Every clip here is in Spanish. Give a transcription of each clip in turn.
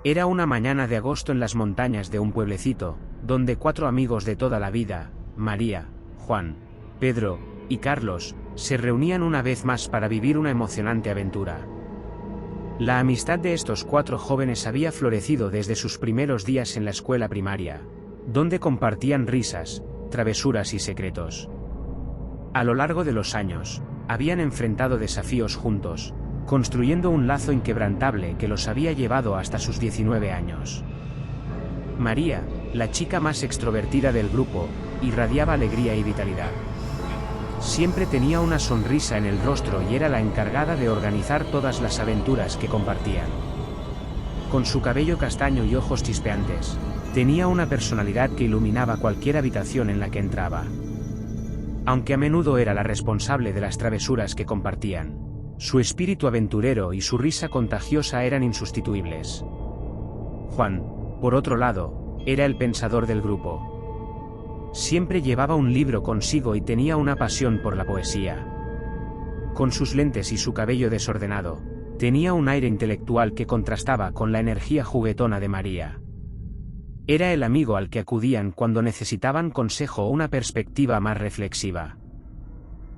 Era una mañana de agosto en las montañas de un pueblecito, donde 4 amigos de toda la vida, María, Juan, Pedro y Carlos, se reunían una vez más para vivir una emocionante aventura. La amistad de estos 4 jóvenes había florecido desde sus primeros días en la escuela primaria, donde compartían risas, travesuras y secretos. A lo largo de los años, habían enfrentado desafíos juntos, construyendo un lazo inquebrantable que los había llevado hasta sus 19 años. María, la chica más extrovertida del grupo, irradiaba alegría y vitalidad. Siempre tenía una sonrisa en el rostro y era la encargada de organizar todas las aventuras que compartían. Con su cabello castaño y ojos chispeantes, tenía una personalidad que iluminaba cualquier habitación en la que entraba. Aunque a menudo era la responsable de las travesuras que compartían, su espíritu aventurero y su risa contagiosa eran insustituibles. Juan, por otro lado, era el pensador del grupo. Siempre llevaba un libro consigo y tenía una pasión por la poesía. Con sus lentes y su cabello desordenado, tenía un aire intelectual que contrastaba con la energía juguetona de María. Era el amigo al que acudían cuando necesitaban consejo o una perspectiva más reflexiva.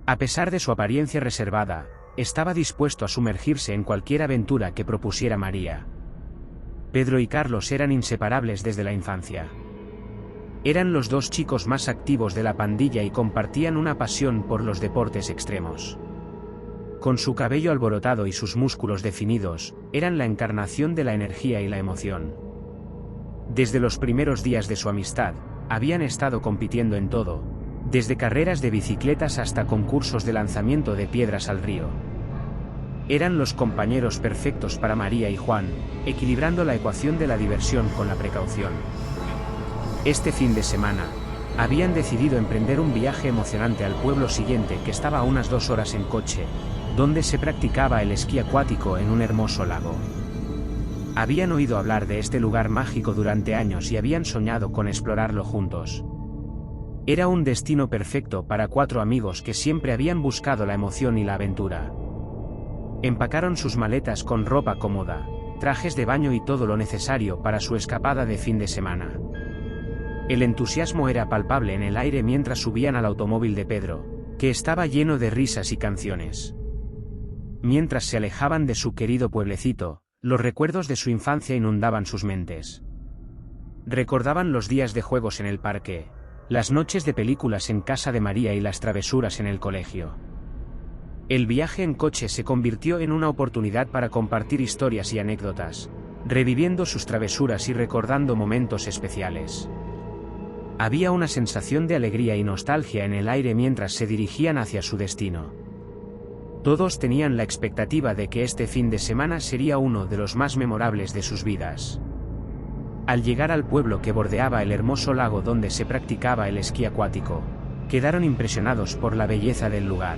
A pesar de su apariencia reservada, estaba dispuesto a sumergirse en cualquier aventura que propusiera María. Pedro y Carlos eran inseparables desde la infancia. Eran los 2 chicos más activos de la pandilla y compartían una pasión por los deportes extremos. Con su cabello alborotado y sus músculos definidos, eran la encarnación de la energía y la emoción. Desde los primeros días de su amistad, habían estado compitiendo en todo, desde carreras de bicicletas hasta concursos de lanzamiento de piedras al río. Eran los compañeros perfectos para María y Juan, equilibrando la ecuación de la diversión con la precaución. Este fin de semana, habían decidido emprender un viaje emocionante al pueblo siguiente que estaba a unas 2 horas en coche, donde se practicaba el esquí acuático en un hermoso lago. Habían oído hablar de este lugar mágico durante años y habían soñado con explorarlo juntos. Era un destino perfecto para 4 amigos que siempre habían buscado la emoción y la aventura. Empacaron sus maletas con ropa cómoda, trajes de baño y todo lo necesario para su escapada de fin de semana. El entusiasmo era palpable en el aire mientras subían al automóvil de Pedro, que estaba lleno de risas y canciones. Mientras se alejaban de su querido pueblecito, los recuerdos de su infancia inundaban sus mentes. Recordaban los días de juegos en el parque, las noches de películas en casa de María y las travesuras en el colegio. El viaje en coche se convirtió en una oportunidad para compartir historias y anécdotas, reviviendo sus travesuras y recordando momentos especiales. Había una sensación de alegría y nostalgia en el aire mientras se dirigían hacia su destino. Todos tenían la expectativa de que este fin de semana sería uno de los más memorables de sus vidas. Al llegar al pueblo que bordeaba el hermoso lago donde se practicaba el esquí acuático, quedaron impresionados por la belleza del lugar.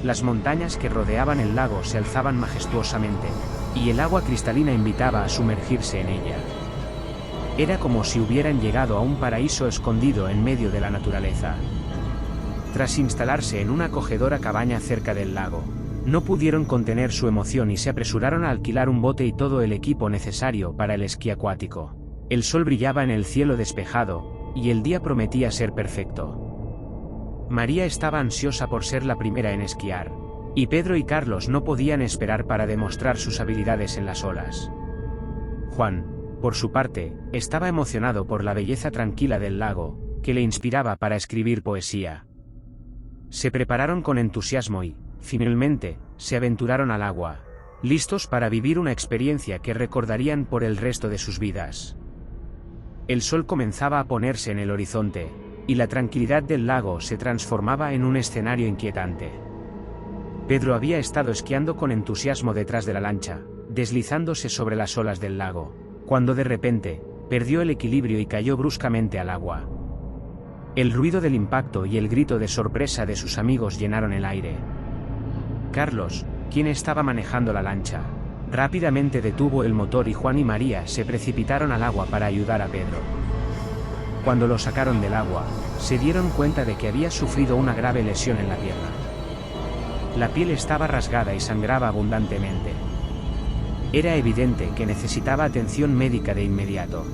Las montañas que rodeaban el lago se alzaban majestuosamente, y el agua cristalina invitaba a sumergirse en ella. Era como si hubieran llegado a un paraíso escondido en medio de la naturaleza. Tras instalarse en una acogedora cabaña cerca del lago, no pudieron contener su emoción y se apresuraron a alquilar un bote y todo el equipo necesario para el esquí acuático. El sol brillaba en el cielo despejado, y el día prometía ser perfecto. María estaba ansiosa por ser la primera en esquiar, y Pedro y Carlos no podían esperar para demostrar sus habilidades en las olas. Juan, por su parte, estaba emocionado por la belleza tranquila del lago, que le inspiraba para escribir poesía. Se prepararon con entusiasmo y, finalmente, se aventuraron al agua, listos para vivir una experiencia que recordarían por el resto de sus vidas. El sol comenzaba a ponerse en el horizonte, y la tranquilidad del lago se transformaba en un escenario inquietante. Pedro había estado esquiando con entusiasmo detrás de la lancha, deslizándose sobre las olas del lago, cuando de repente, perdió el equilibrio y cayó bruscamente al agua. El ruido del impacto y el grito de sorpresa de sus amigos llenaron el aire. Carlos, quien estaba manejando la lancha, rápidamente detuvo el motor y Juan y María se precipitaron al agua para ayudar a Pedro. Cuando lo sacaron del agua, se dieron cuenta de que había sufrido una grave lesión en la pierna. La piel estaba rasgada y sangraba abundantemente. Era evidente que necesitaba atención médica de inmediato.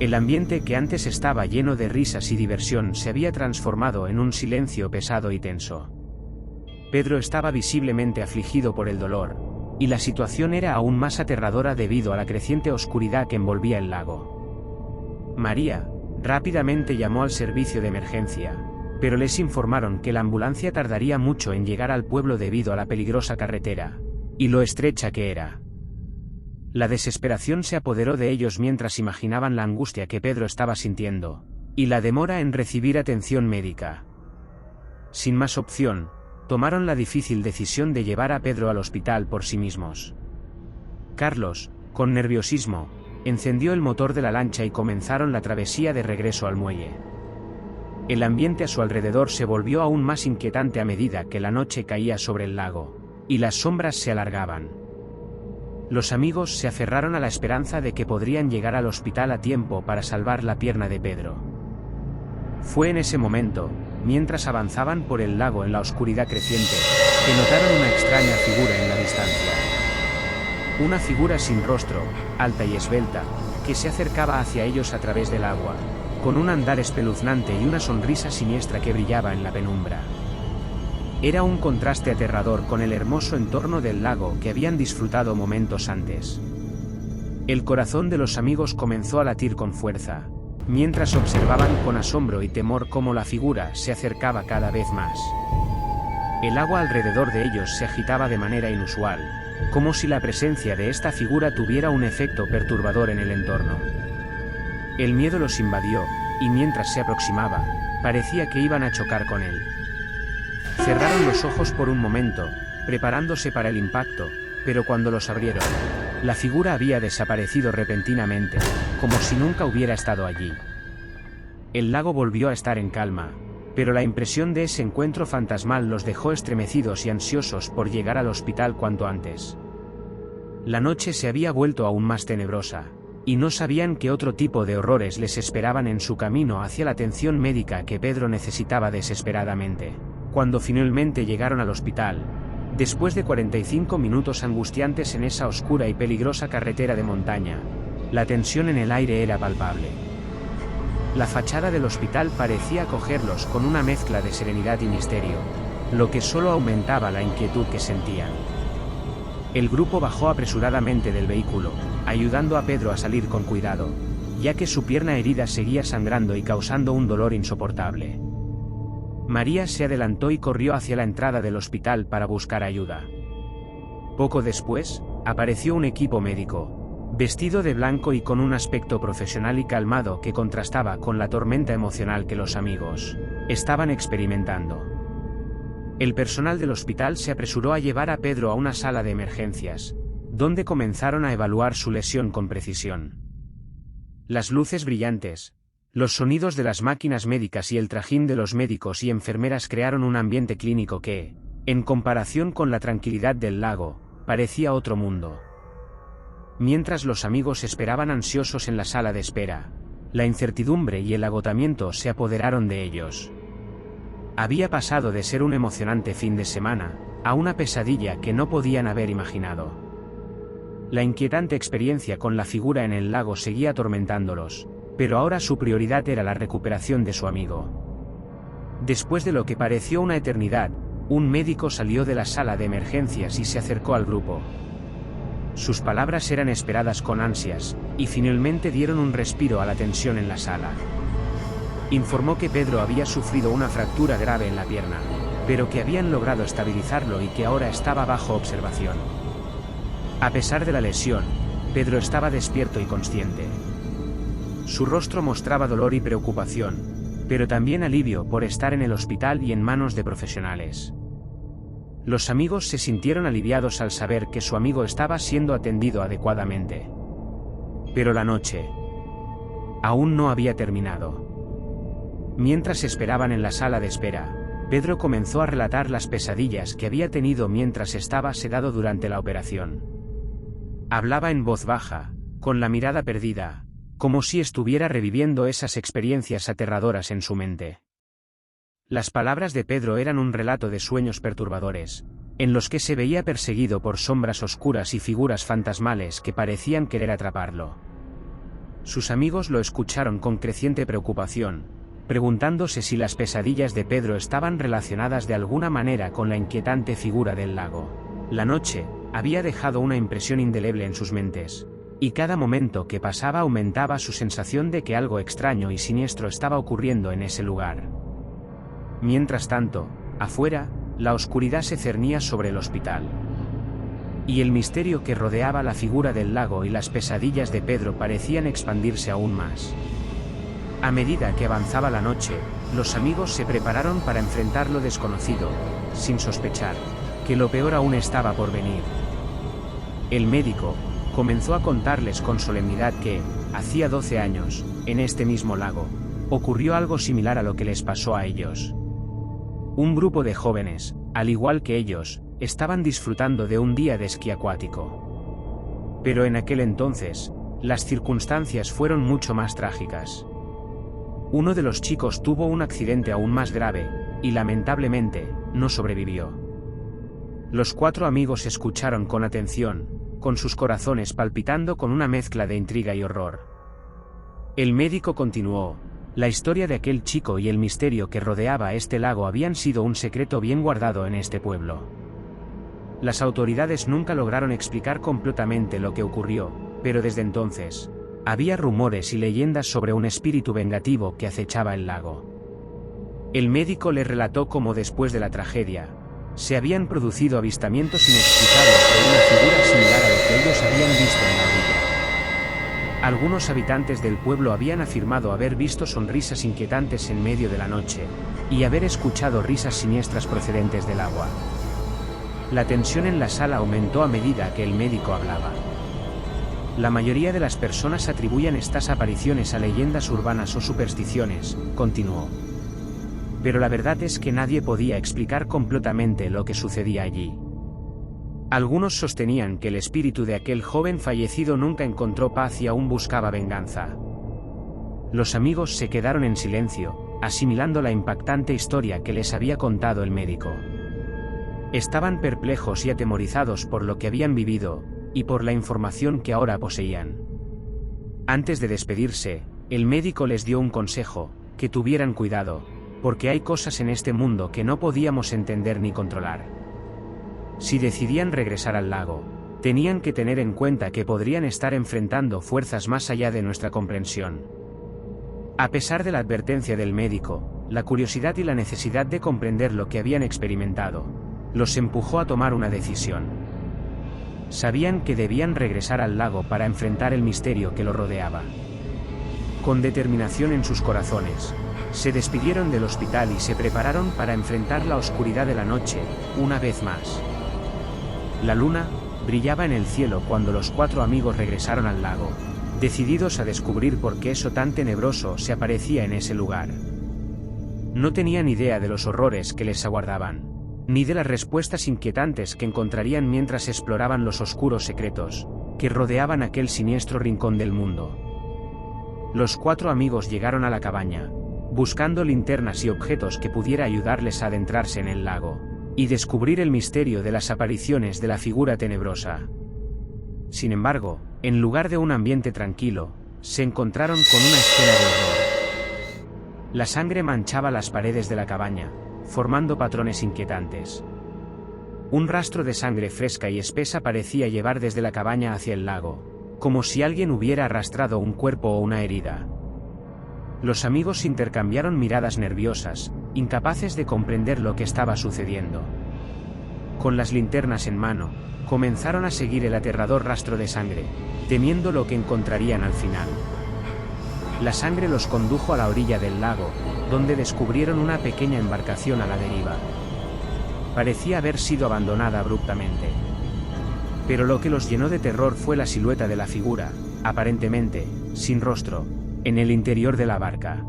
El ambiente que antes estaba lleno de risas y diversión se había transformado en un silencio pesado y tenso. Pedro estaba visiblemente afligido por el dolor, y la situación era aún más aterradora debido a la creciente oscuridad que envolvía el lago. María rápidamente llamó al servicio de emergencia, pero les informaron que la ambulancia tardaría mucho en llegar al pueblo debido a la peligrosa carretera, y lo estrecha que era. La desesperación se apoderó de ellos mientras imaginaban la angustia que Pedro estaba sintiendo, y la demora en recibir atención médica. Sin más opción, tomaron la difícil decisión de llevar a Pedro al hospital por sí mismos. Carlos, con nerviosismo, encendió el motor de la lancha y comenzaron la travesía de regreso al muelle. El ambiente a su alrededor se volvió aún más inquietante a medida que la noche caía sobre el lago, y las sombras se alargaban. Los amigos se aferraron a la esperanza de que podrían llegar al hospital a tiempo para salvar la pierna de Pedro. Fue en ese momento, mientras avanzaban por el lago en la oscuridad creciente, que notaron una extraña figura en la distancia. Una figura sin rostro, alta y esbelta, que se acercaba hacia ellos a través del agua, con un andar espeluznante y una sonrisa siniestra que brillaba en la penumbra. Era un contraste aterrador con el hermoso entorno del lago que habían disfrutado momentos antes. El corazón de los amigos comenzó a latir con fuerza, mientras observaban con asombro y temor cómo la figura se acercaba cada vez más. El agua alrededor de ellos se agitaba de manera inusual, como si la presencia de esta figura tuviera un efecto perturbador en el entorno. El miedo los invadió, y mientras se aproximaba, parecía que iban a chocar con él. Cerraron los ojos por un momento, preparándose para el impacto, pero cuando los abrieron, la figura había desaparecido repentinamente, como si nunca hubiera estado allí. El lago volvió a estar en calma, pero la impresión de ese encuentro fantasmal los dejó estremecidos y ansiosos por llegar al hospital cuanto antes. La noche se había vuelto aún más tenebrosa, y no sabían qué otro tipo de horrores les esperaban en su camino hacia la atención médica que Pedro necesitaba desesperadamente. Cuando finalmente llegaron al hospital, después de 45 minutos angustiantes en esa oscura y peligrosa carretera de montaña, la tensión en el aire era palpable. La fachada del hospital parecía acogerlos con una mezcla de serenidad y misterio, lo que solo aumentaba la inquietud que sentían. El grupo bajó apresuradamente del vehículo, ayudando a Pedro a salir con cuidado, ya que su pierna herida seguía sangrando y causando un dolor insoportable. María se adelantó y corrió hacia la entrada del hospital para buscar ayuda. Poco después, apareció un equipo médico, vestido de blanco y con un aspecto profesional y calmado que contrastaba con la tormenta emocional que los amigos estaban experimentando. El personal del hospital se apresuró a llevar a Pedro a una sala de emergencias, donde comenzaron a evaluar su lesión con precisión. Las luces brillantes, los sonidos de las máquinas médicas y el trajín de los médicos y enfermeras crearon un ambiente clínico que, en comparación con la tranquilidad del lago, parecía otro mundo. Mientras los amigos esperaban ansiosos en la sala de espera, la incertidumbre y el agotamiento se apoderaron de ellos. Había pasado de ser un emocionante fin de semana, a una pesadilla que no podían haber imaginado. La inquietante experiencia con la figura en el lago seguía atormentándolos, pero ahora su prioridad era la recuperación de su amigo. Después de lo que pareció una eternidad, un médico salió de la sala de emergencias y se acercó al grupo. Sus palabras eran esperadas con ansias, y finalmente dieron un respiro a la tensión en la sala. Informó que Pedro había sufrido una fractura grave en la pierna, pero que habían logrado estabilizarlo y que ahora estaba bajo observación. A pesar de la lesión, Pedro estaba despierto y consciente. Su rostro mostraba dolor y preocupación, pero también alivio por estar en el hospital y en manos de profesionales. Los amigos se sintieron aliviados al saber que su amigo estaba siendo atendido adecuadamente. Pero la noche aún no había terminado. Mientras esperaban en la sala de espera, Pedro comenzó a relatar las pesadillas que había tenido mientras estaba sedado durante la operación. Hablaba en voz baja, con la mirada perdida, como si estuviera reviviendo esas experiencias aterradoras en su mente. Las palabras de Pedro eran un relato de sueños perturbadores, en los que se veía perseguido por sombras oscuras y figuras fantasmales que parecían querer atraparlo. Sus amigos lo escucharon con creciente preocupación, preguntándose si las pesadillas de Pedro estaban relacionadas de alguna manera con la inquietante figura del lago. La noche había dejado una impresión indeleble en sus mentes, y cada momento que pasaba aumentaba su sensación de que algo extraño y siniestro estaba ocurriendo en ese lugar. Mientras tanto, afuera, la oscuridad se cernía sobre el hospital. Y el misterio que rodeaba la figura del lago y las pesadillas de Pedro parecían expandirse aún más. A medida que avanzaba la noche, los amigos se prepararon para enfrentar lo desconocido, sin sospechar que lo peor aún estaba por venir. El médico comenzó a contarles con solemnidad que, hacía 12 años, en este mismo lago, ocurrió algo similar a lo que les pasó a ellos. Un grupo de jóvenes, al igual que ellos, estaban disfrutando de un día de esquí acuático. Pero en aquel entonces, las circunstancias fueron mucho más trágicas. Uno de los chicos tuvo un accidente aún más grave, y lamentablemente, no sobrevivió. Los 4 amigos escucharon con atención, con sus corazones palpitando con una mezcla de intriga y horror. El médico continuó: la historia de aquel chico y el misterio que rodeaba este lago habían sido un secreto bien guardado en este pueblo. Las autoridades nunca lograron explicar completamente lo que ocurrió, pero desde entonces, había rumores y leyendas sobre un espíritu vengativo que acechaba el lago. El médico le relató cómo después de la tragedia, se habían producido avistamientos inexplicables de una figura similar a lo que ellos habían visto en la orilla. Algunos habitantes del pueblo habían afirmado haber visto sonrisas inquietantes en medio de la noche, y haber escuchado risas siniestras procedentes del agua. La tensión en la sala aumentó a medida que el médico hablaba. La mayoría de las personas atribuían estas apariciones a leyendas urbanas o supersticiones, continuó. Pero la verdad es que nadie podía explicar completamente lo que sucedía allí. Algunos sostenían que el espíritu de aquel joven fallecido nunca encontró paz y aún buscaba venganza. Los amigos se quedaron en silencio, asimilando la impactante historia que les había contado el médico. Estaban perplejos y atemorizados por lo que habían vivido, y por la información que ahora poseían. Antes de despedirse, el médico les dio un consejo: que tuvieran cuidado, porque hay cosas en este mundo que no podíamos entender ni controlar. Si decidían regresar al lago, tenían que tener en cuenta que podrían estar enfrentando fuerzas más allá de nuestra comprensión. A pesar de la advertencia del médico, la curiosidad y la necesidad de comprender lo que habían experimentado, los empujó a tomar una decisión. Sabían que debían regresar al lago para enfrentar el misterio que lo rodeaba. Con determinación en sus corazones, se despidieron del hospital y se prepararon para enfrentar la oscuridad de la noche, una vez más. La luna brillaba en el cielo cuando los 4 amigos regresaron al lago, decididos a descubrir por qué eso tan tenebroso se aparecía en ese lugar. No tenían idea de los horrores que les aguardaban, ni de las respuestas inquietantes que encontrarían mientras exploraban los oscuros secretos que rodeaban aquel siniestro rincón del mundo. Los 4 amigos llegaron a la cabaña, buscando linternas y objetos que pudiera ayudarles a adentrarse en el lago, y descubrir el misterio de las apariciones de la figura tenebrosa. Sin embargo, en lugar de un ambiente tranquilo, se encontraron con una escena de horror. La sangre manchaba las paredes de la cabaña, formando patrones inquietantes. Un rastro de sangre fresca y espesa parecía llevar desde la cabaña hacia el lago, como si alguien hubiera arrastrado un cuerpo o una herida. Los amigos intercambiaron miradas nerviosas, incapaces de comprender lo que estaba sucediendo. Con las linternas en mano, comenzaron a seguir el aterrador rastro de sangre, temiendo lo que encontrarían al final. La sangre los condujo a la orilla del lago, donde descubrieron una pequeña embarcación a la deriva. Parecía haber sido abandonada abruptamente. Pero lo que los llenó de terror fue la silueta de la figura, aparentemente, sin rostro, en el interior de la barca.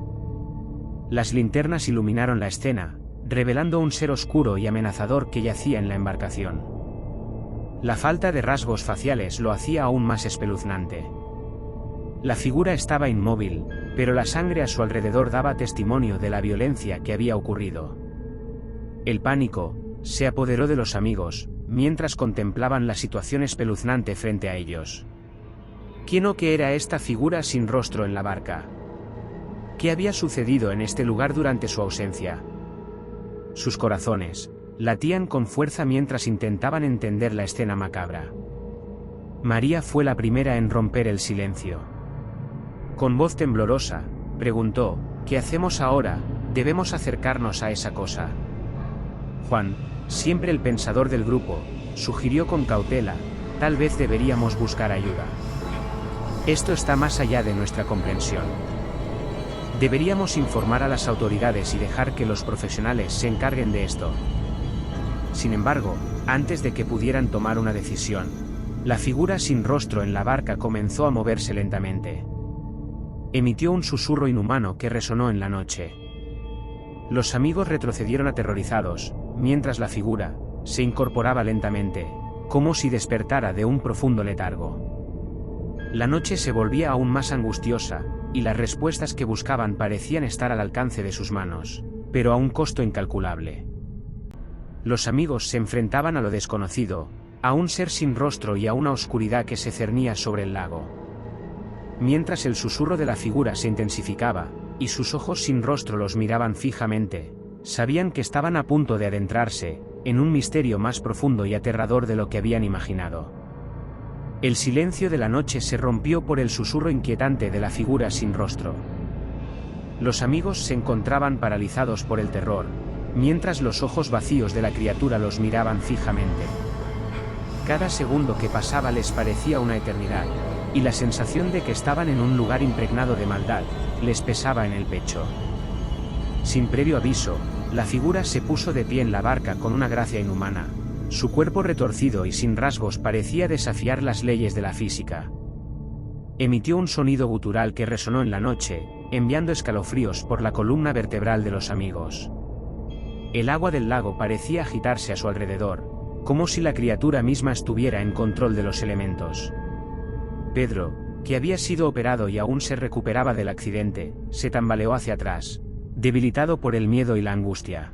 Las linternas iluminaron la escena, revelando un ser oscuro y amenazador que yacía en la embarcación. La falta de rasgos faciales lo hacía aún más espeluznante. La figura estaba inmóvil, pero la sangre a su alrededor daba testimonio de la violencia que había ocurrido. El pánico se apoderó de los amigos, mientras contemplaban la situación espeluznante frente a ellos. ¿Quién o qué era esta figura sin rostro en la barca? ¿Qué había sucedido en este lugar durante su ausencia? Sus corazones latían con fuerza mientras intentaban entender la escena macabra. María fue la primera en romper el silencio. Con voz temblorosa, preguntó: ¿qué hacemos ahora? Debemos acercarnos a esa cosa. Juan, siempre el pensador del grupo, sugirió con cautela: tal vez deberíamos buscar ayuda. Esto está más allá de nuestra comprensión. Deberíamos informar a las autoridades y dejar que los profesionales se encarguen de esto. Sin embargo, antes de que pudieran tomar una decisión, la figura sin rostro en la barca comenzó a moverse lentamente. Emitió un susurro inhumano que resonó en la noche. Los amigos retrocedieron aterrorizados, mientras la figura se incorporaba lentamente, como si despertara de un profundo letargo. La noche se volvía aún más angustiosa, y las respuestas que buscaban parecían estar al alcance de sus manos, pero a un costo incalculable. Los amigos se enfrentaban a lo desconocido, a un ser sin rostro y a una oscuridad que se cernía sobre el lago. Mientras el susurro de la figura se intensificaba, y sus ojos sin rostro los miraban fijamente, sabían que estaban a punto de adentrarse en un misterio más profundo y aterrador de lo que habían imaginado. El silencio de la noche se rompió por el susurro inquietante de la figura sin rostro. Los amigos se encontraban paralizados por el terror, mientras los ojos vacíos de la criatura los miraban fijamente. Cada segundo que pasaba les parecía una eternidad, y la sensación de que estaban en un lugar impregnado de maldad les pesaba en el pecho. Sin previo aviso, la figura se puso de pie en la barca con una gracia inhumana. Su cuerpo retorcido y sin rasgos parecía desafiar las leyes de la física. Emitió un sonido gutural que resonó en la noche, enviando escalofríos por la columna vertebral de los amigos. El agua del lago parecía agitarse a su alrededor, como si la criatura misma estuviera en control de los elementos. Pedro, que había sido operado y aún se recuperaba del accidente, se tambaleó hacia atrás, debilitado por el miedo y la angustia.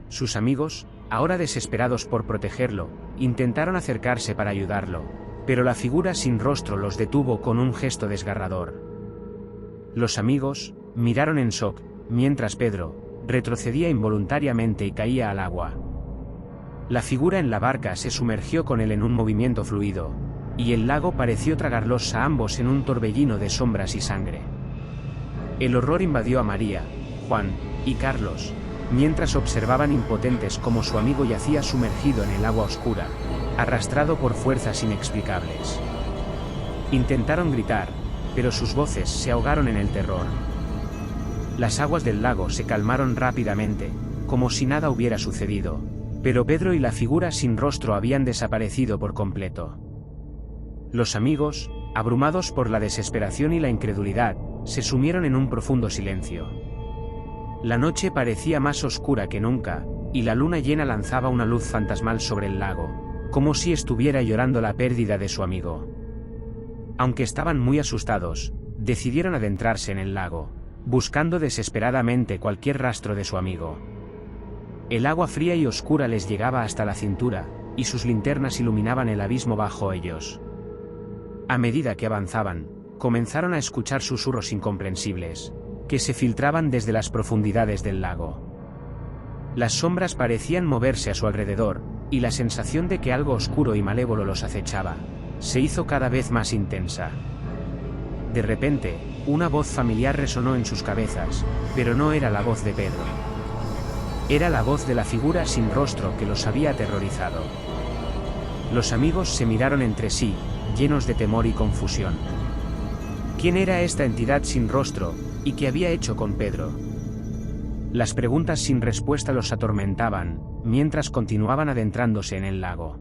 Sus amigos, ahora desesperados por protegerlo, intentaron acercarse para ayudarlo, pero la figura sin rostro los detuvo con un gesto desgarrador. Los amigos miraron en shock, mientras Pedro retrocedía involuntariamente y caía al agua. La figura en la barca se sumergió con él en un movimiento fluido, y el lago pareció tragarlos a ambos en un torbellino de sombras y sangre. El horror invadió a María, Juan y Carlos, mientras observaban impotentes cómo su amigo yacía sumergido en el agua oscura, arrastrado por fuerzas inexplicables. Intentaron gritar, pero sus voces se ahogaron en el terror. Las aguas del lago se calmaron rápidamente, como si nada hubiera sucedido, pero Pedro y la figura sin rostro habían desaparecido por completo. Los amigos, abrumados por la desesperación y la incredulidad, se sumieron en un profundo silencio. La noche parecía más oscura que nunca, y la luna llena lanzaba una luz fantasmal sobre el lago, como si estuviera llorando la pérdida de su amigo. Aunque estaban muy asustados, decidieron adentrarse en el lago, buscando desesperadamente cualquier rastro de su amigo. El agua fría y oscura les llegaba hasta la cintura, y sus linternas iluminaban el abismo bajo ellos. A medida que avanzaban, comenzaron a escuchar susurros incomprensibles, que se filtraban desde las profundidades del lago. Las sombras parecían moverse a su alrededor, y la sensación de que algo oscuro y malévolo los acechaba se hizo cada vez más intensa. De repente, una voz familiar resonó en sus cabezas, pero no era la voz de Pedro. Era la voz de la figura sin rostro que los había aterrorizado. Los amigos se miraron entre sí, llenos de temor y confusión. ¿Quién era esta entidad sin rostro, y qué había hecho con Pedro? Las preguntas sin respuesta los atormentaban, mientras continuaban adentrándose en el lago.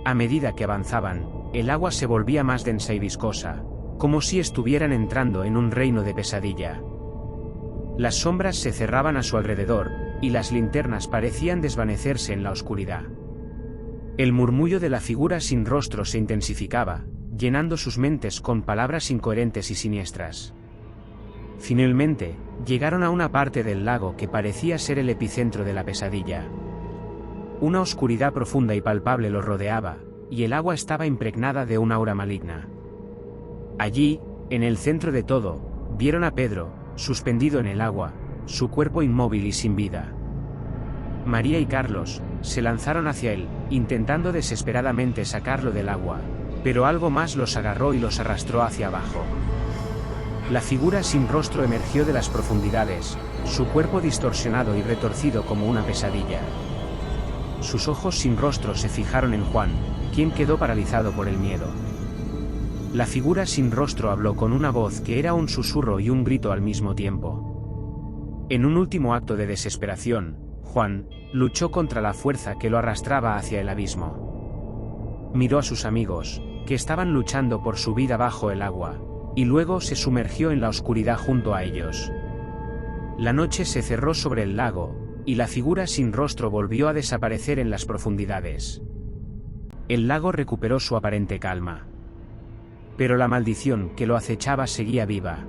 A medida que avanzaban, el agua se volvía más densa y viscosa, como si estuvieran entrando en un reino de pesadilla. Las sombras se cerraban a su alrededor, y las linternas parecían desvanecerse en la oscuridad. El murmullo de la figura sin rostro se intensificaba, llenando sus mentes con palabras incoherentes y siniestras. Finalmente, llegaron a una parte del lago que parecía ser el epicentro de la pesadilla. Una oscuridad profunda y palpable los rodeaba, y el agua estaba impregnada de un aura maligna. Allí, en el centro de todo, vieron a Pedro, suspendido en el agua, su cuerpo inmóvil y sin vida. María y Carlos se lanzaron hacia él, intentando desesperadamente sacarlo del agua, pero algo más los agarró y los arrastró hacia abajo. La figura sin rostro emergió de las profundidades, su cuerpo distorsionado y retorcido como una pesadilla. Sus ojos sin rostro se fijaron en Juan, quien quedó paralizado por el miedo. La figura sin rostro habló con una voz que era un susurro y un grito al mismo tiempo. En un último acto de desesperación, Juan luchó contra la fuerza que lo arrastraba hacia el abismo. Miró a sus amigos, que estaban luchando por su vida bajo el agua, y luego se sumergió en la oscuridad junto a ellos. La noche se cerró sobre el lago, y la figura sin rostro volvió a desaparecer en las profundidades. El lago recuperó su aparente calma. Pero la maldición que lo acechaba seguía viva.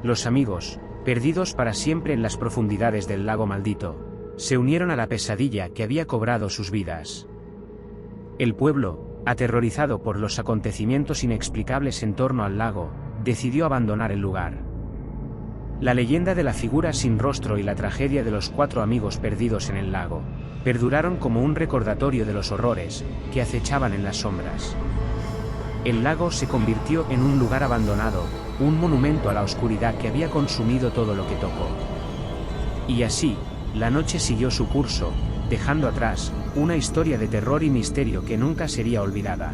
Los amigos, perdidos para siempre en las profundidades del lago maldito, se unieron a la pesadilla que había cobrado sus vidas. El pueblo, aterrorizado por los acontecimientos inexplicables en torno al lago, decidió abandonar el lugar. La leyenda de la figura sin rostro y la tragedia de los 4 amigos perdidos en el lago, perduraron como un recordatorio de los horrores que acechaban en las sombras. El lago se convirtió en un lugar abandonado, un monumento a la oscuridad que había consumido todo lo que tocó. Y así, la noche siguió su curso, dejando atrás una historia de terror y misterio que nunca sería olvidada.